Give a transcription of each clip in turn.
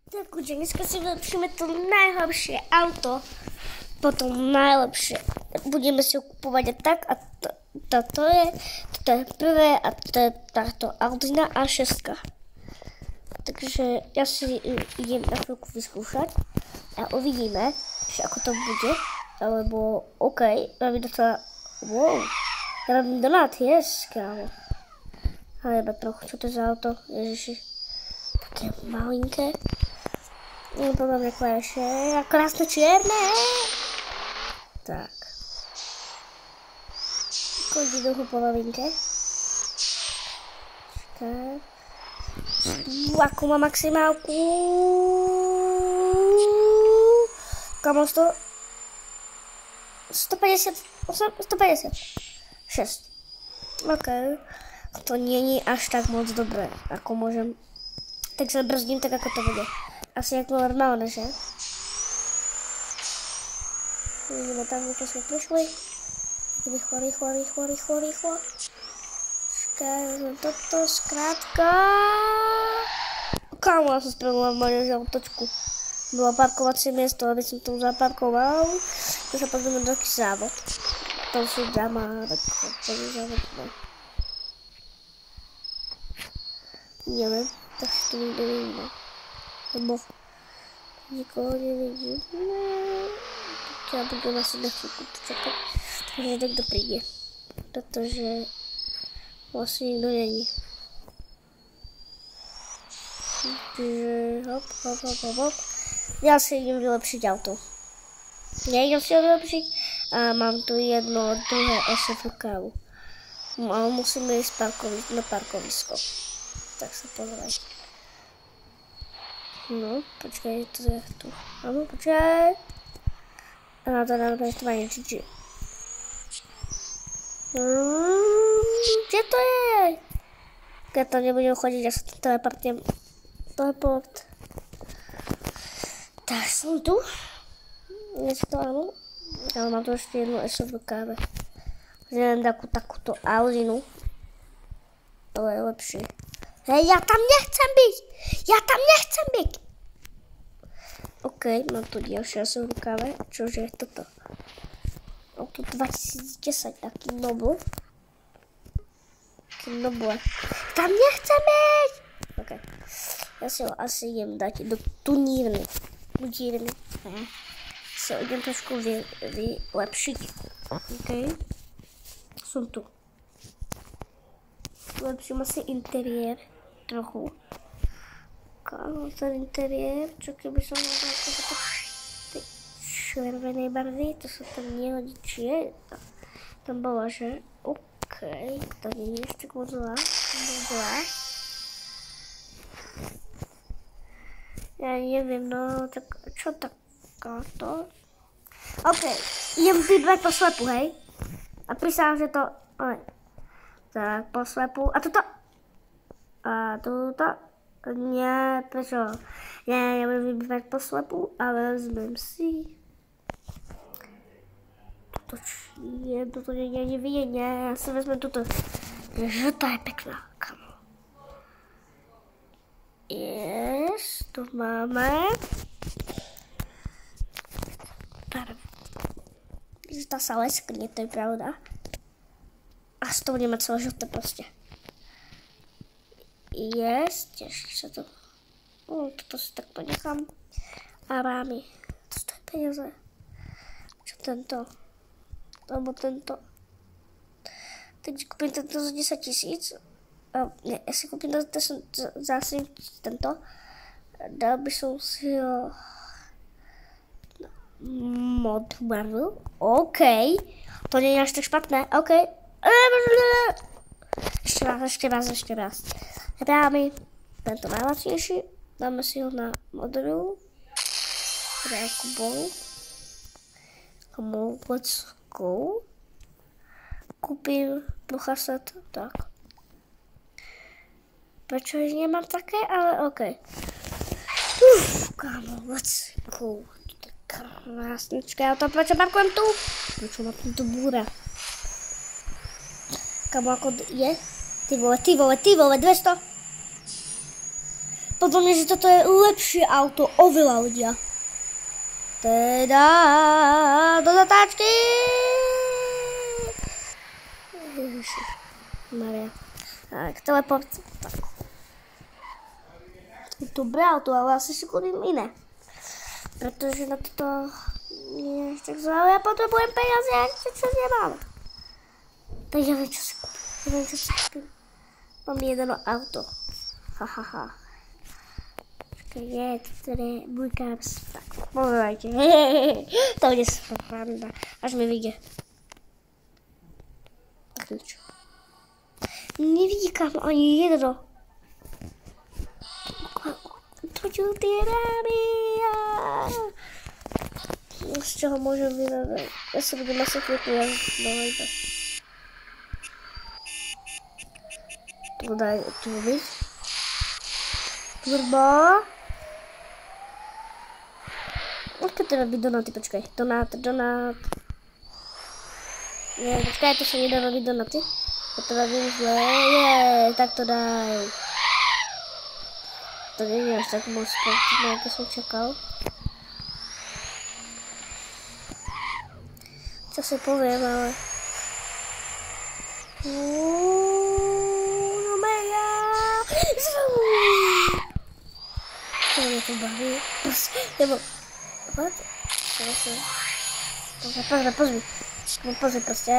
Takže dneska si vylepšíme to najlepšie auto, potom najlepšie. Budeme si ho kupovať a tak a toto je prvé a to je táto Alpina A6. Takže ja si idem na chvíľku vyskúšať a uvidíme, že ako to bude, alebo mám docela, ja mám donát, kámo. Ale iba trochu, čo to je za auto, ježiši, také malinké. Podľa mňa krásne čierne. Tak. Chodí trochu po novinke. Tak. Ako má maximálku. Kamo 150. 6. OK. To nie je až tak moc dobré, ako môžem. Tak sa brzdím tak, ako to bude. Asi ako normálne, že? Vidíme tam, kde sme prišli. Rýchlo. Skážem toto, skrátka. Kámo, ja som spravila moju autočku. Bylo parkovacie miesto, aby som tam zaparkoval. To sa pozrieme do taký závod. To sú dama, tak to je závod. Neviem, tak si to nikto nevidíme. Lebo nikoho nevidím. Ja budem asi na chvíľku počakať, že niekto príde. Pretože vlastne nikto není. Takže hop. Ja si idem vylepšiť auto. Ja idem si ho vylepšiť a mám tu jedno druhé SFK. Ale musíme ísť na parkovisko. Tak sa pozrieť. No, počkaj, to je tu. Áno, počkaj. A to dáme pestovanie, či. Kde to je? Keď to nebudem chodiť, ja sa tu teleportujem. Teleport. Tak, som tu. Niečo to áno. Ale mám tu ešte jednu SVK. Že len takúto Audinu. To je lepšie. Hej, ja tam nechcem byť! OK, mám tu ďalšia rukáve. Čože je toto? Mám tu 2010, taký nobl. Tam nechcem byť! OK. Ja si ho asi idem dať do tunírny. Si ho idem trošku vylepšiť. OK. Som tu. Vylepším asi interiér. Trochu. Kámo, ten interiér, čo keby som mal také červenej barvy, to sa tam nehodí, či je. Tam bolo, že OK, to nie je ešte moc zlá. Ja neviem, no, tak čo takáto? OK, idem vybrať po slepu, hej? A prísahám, že to, tak, po slepu, a tuto. Nie, prečo? Ja budem vybrať po slepu, ale vezmem si. Toto nevidieť, ja si vezmem túto. Žltá je pekná, kamo. Yes, tu máme. Žltá sa leskne, to je pravda. A z toho nemá celé žlté proste. Yes, teší sa to. Toto si tak ponechám. A rámy. To stojí peniaze. Čo tento? Alebo tento. Takže kúpim tento za 10 000. Ne, ja si kúpim zase tento. Dal by som si ho mod barvu. OK. To nie je až tak špatné. OK. Ešte raz. Dáme tento najlacnejší, dáme si ho na modrú, ako bol. Let's go. Kúpim Bruchasat, tak. Prečo ich nemám také, ale OK. Kámo, let's go. Krásnička, ja to prečo parkujem tu? Prečo ma tu búra? Kámo, ako je? Ty vole, 200. Podľa mňa, že toto je lepšie auto, oveľa ľudia. Teda do zatáčky. Ježišmaria. Tak, teleport. Tak. Je to dobré auto, ale asi si kúpim iné. Pretože na toto nie je tak zle, ale ja potrebujem peniaze, ja čo nemám. Tak ja viem, čo si kúpim. Ja viem, čo si kúpim. Mám jedno auto. Hahaha. Počkaj, nie, toto je môj kaps. Tak, povedajte. To bude sranda. Až mi vyjde. Kľúč. Nevidí kam ani jedno. Točil tie rámy. Z čoho môžem vyradať? Ja sa budem asi chvíľku jazdiť. Tu daj tu byť. Turbo. Aké treba byť donaty? Počkaj. Donát. Nie, počkaj, to sa nedá robiť donaty. To robím zle. Tak to daj. To nie je až tak moc sportné, ako som čakal. Čo si poviem, ale... No mega! To mňa to baví. Nebo... Pozri proste.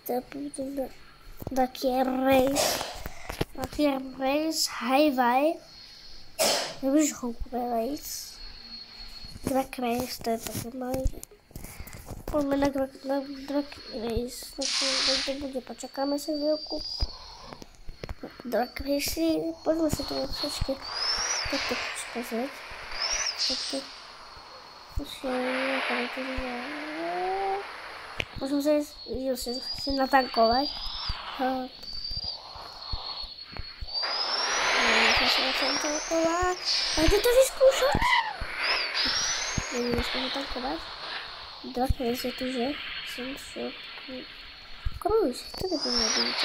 To budem taký race, highway. Nebudeš houpe race. Drag race, to je také malé. Poďme na drag race. Tak to bude, počakáme sa chvíľku. Drag race, poďme sa to trošku takto pozrieť. Takto. Môžem sa si natankovať. Môžem sa natankovať. A kde to vyskúšať? Môžem sa natankovať. Drag race je tu, že? Som šoký. Cruise, to by bolo byť.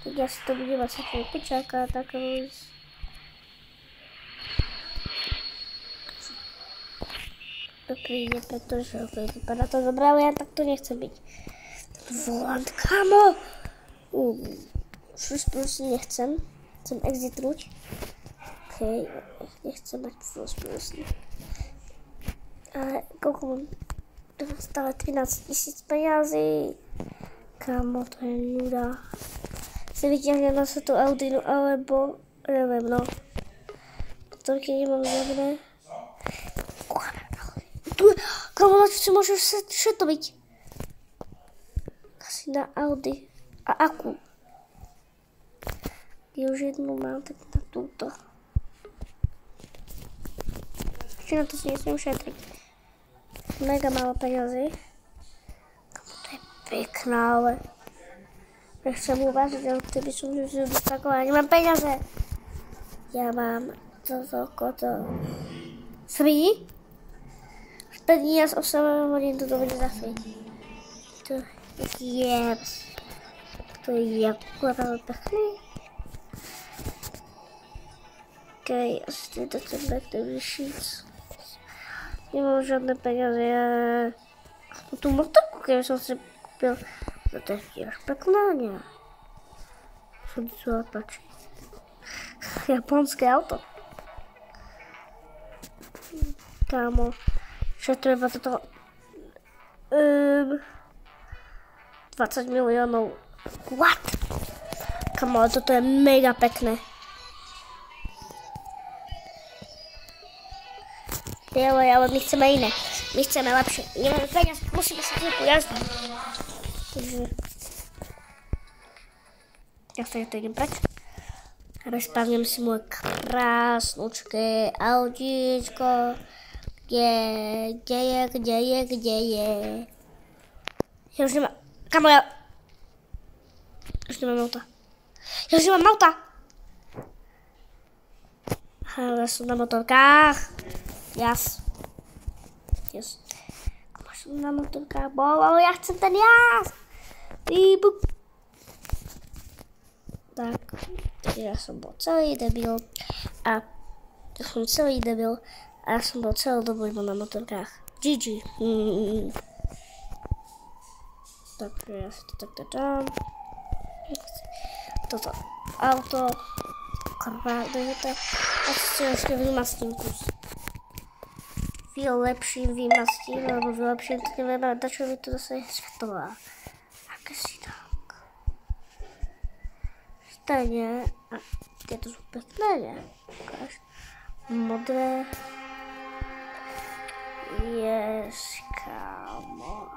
Tak ja si to budem asi chvíľku čakať na cruise. To príde, pretože vypadá to dobré, ale ja takto nechcem byť. Volant, kamo! First person nechcem. Chcem exitnúť. Okej, nechcem mať first person. Ale koľko mám? Stále 13 000 peniazy. Kamo, to je nuda. Si vyťahnem na sa tú Audinu, alebo... neviem, no. Toľky nemám dobré. Kamo, na čo si môžeš šetoviť? Asi na Audi. A akú? Ja už jednu mám, tak na túto. Ešte na to si nesmiem šetriť. Mega málo peniazy. Kamo, to je pekná, ale... Nechcem uvážiť, ale by som už dostakovala. Nemám peniaze. Ja mám toto. Free? Peniaz 8 hodín to bude za free. To je To je akorát pekný. Okej, asi to chcem takto vyšiť. Nemám žiadne peniaze, tú motorku, keby som si kúpil. To je tiež pekná, nie? Čo sa páči. Japonské auto. Kámo. Čo treba toto... 20 miliónov. What? Kamo, toto je mega pekné. Ale my chceme iné. My chceme lepšie. Nemáme peniaz, musíme sa chvíľku jazdiť. Takže... Ja sa to idem preč. A rozpávnem si moje krásnučké autíčko. Kde je? Ja už nemám... Kamo, ja... Už nemám auta. Ja už nemám auta! Ale som na motorkách. Yes. Kamo, som na motorkách. Ale ja chcem ten jazd. Tak, ja som bol celý debil a ja som bol celú dobu iba na motorkách. GG. Takže ja si to takto dám. Toto auto. Krvádujete. A si ešte vymastím kus. Vylepším, vymastím, alebo vylepším, to neviem, ale dačo mi to zase je svetová. Aké si tak. Stejne. A tieto sú pekné, nie? Ukáž. Modré. Yes, kámo.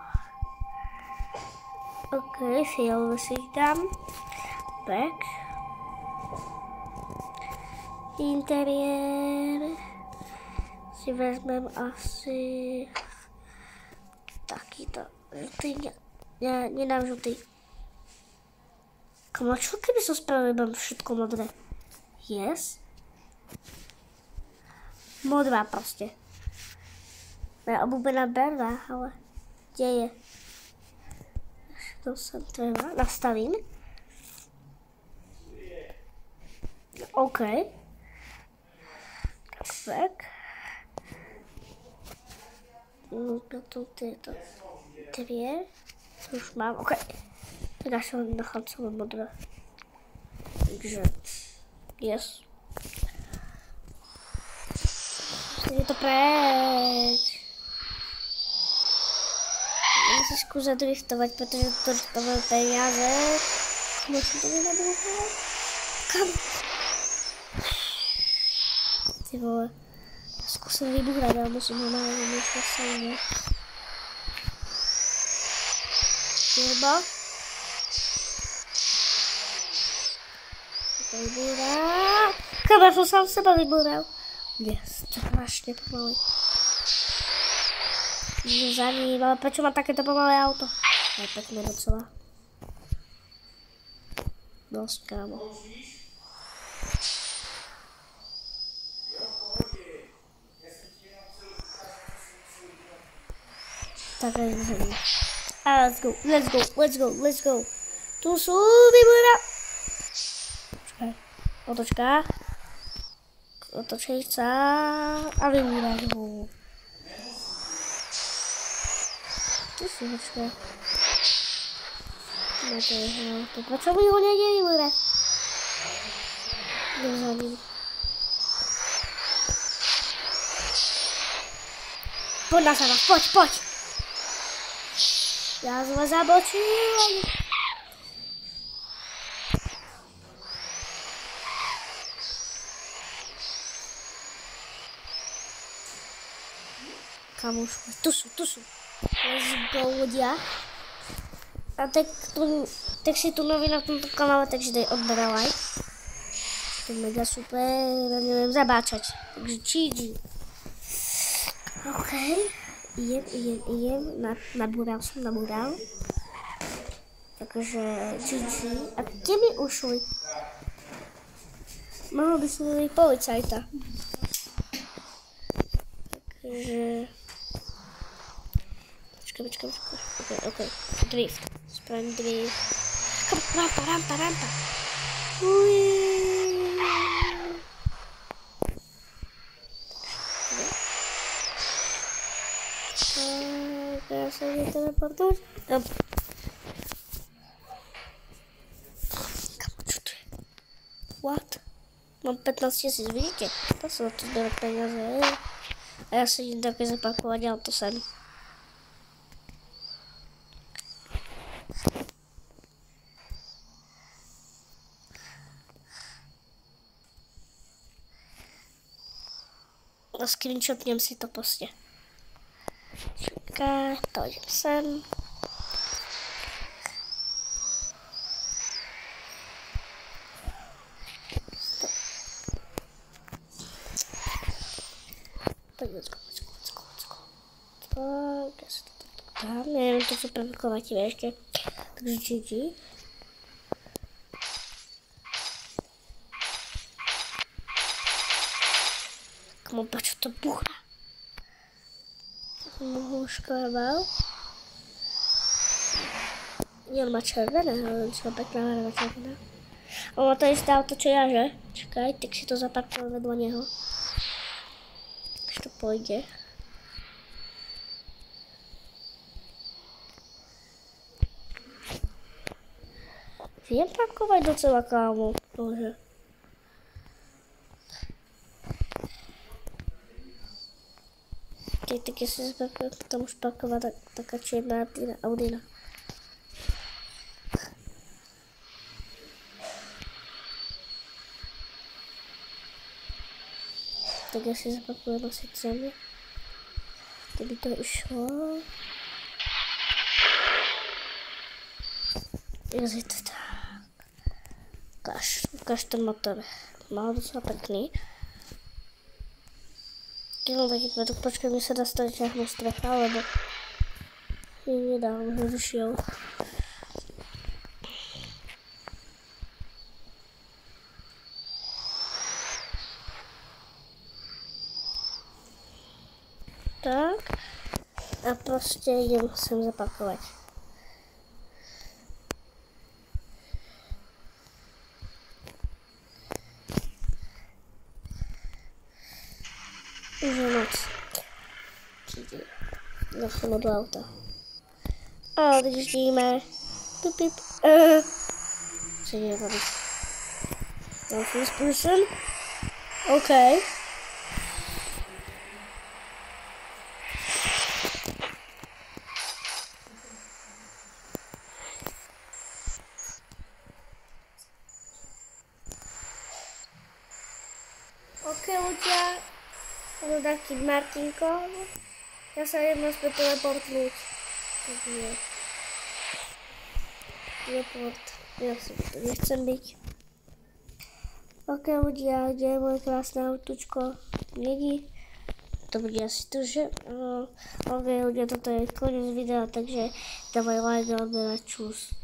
OK, fialové si dám. Back. Interiér. Si vezmem asi takýto žltý, nedám žltý. Kamo, čo keby som spravil, mám všetko modré? Yes. Modrá proste. Moja obľúbená barva, ale kde je? To sa treba, nastavím. OK. Tak. Potom tieto dvě, co už mám, ok. Tak já jsem nechal celé modré. Takže, yes. Je to preč. Musím zkusit driftovat, protože to driftové peníze. Musím to vynabouhat. Kam? Ty vole. Zkusím vybuchrat, ale musím normálně myšlet sejně. Turbo. Vybuchrat. Kamer, jsem sám seba vybuchral. Je strašně pomalý. Je za ním, ale proč má takéto pomalé auto? Je pěkné docela. Dost, kámo. Tak je zřejmě. A let's go. Tu jsou vybuchrat. Počkej. Otočejca a vybuchrat ho. Ty si počkej. No to je to. Proč mi ho nedějí, bude? Jdu za ním. Pojď na sebe, pojď. Já zle zabočím. Kamušku, tu jsou. Let's go, ľudia. A tak si tu nový na tomto kanále, takže dej odber a like. To je mega super, neviem zabáčať. Takže GG. OK. Idem, nabúral som. Takže GG. A kde mi ušli? Mohol by som byť policajta. Takže... Počkaj. OK. Drift. Spravím drift. Rampa. Uiii. Ja sa ide teleportovať. Čo to je? What? Mám 15 000, vidíte? To sú na to zberať peniaze. A ja sa idem také zaparkovať auto sem. A screenshotnem si to prostě. Čeká, to idem sem. Tak, let's go. Tak, ja sa to dám. Neviem, to sú prepakovateľe ešte. Takže GG. Komu čo to buchá? Mohu šklával. Nie, on má červené, ale on má pekná barva červená. Ono to isté auto, čo ja, že? Čakaj, tak si to zaparkujem vedľa neho. Už to pôjde. Viem parkovať docela, kámo. Bože. Tak ja si zaparkujem, tam už parkovať taká čierna Audina. Tak ja si zapakujem asi ceny. Keby to išlo. Je to tak. Ukáž ten motor. Mal docela pekný. Keď mám taký kvetok, počkaj, mi sa dá stať ťahnu strecha, lebo mi nedá, už vyšiel. Tak. A proste idem sem zapakovať. Už je noc. Zacháme do auta. A odjíždíme. Pip, pip. Co je tady? No, first person. OK. OK, ľudia. Mám taký Martinko. Ja sa idem naspäť teleportnúť. Takže teleport. Ja tu nechcem byť. OK, ľudia, kde je moje krásne autučko? Niekde? To bude asi tu, že? OK, ľudia, toto je koniec videa, takže dávaj like a odberať čus.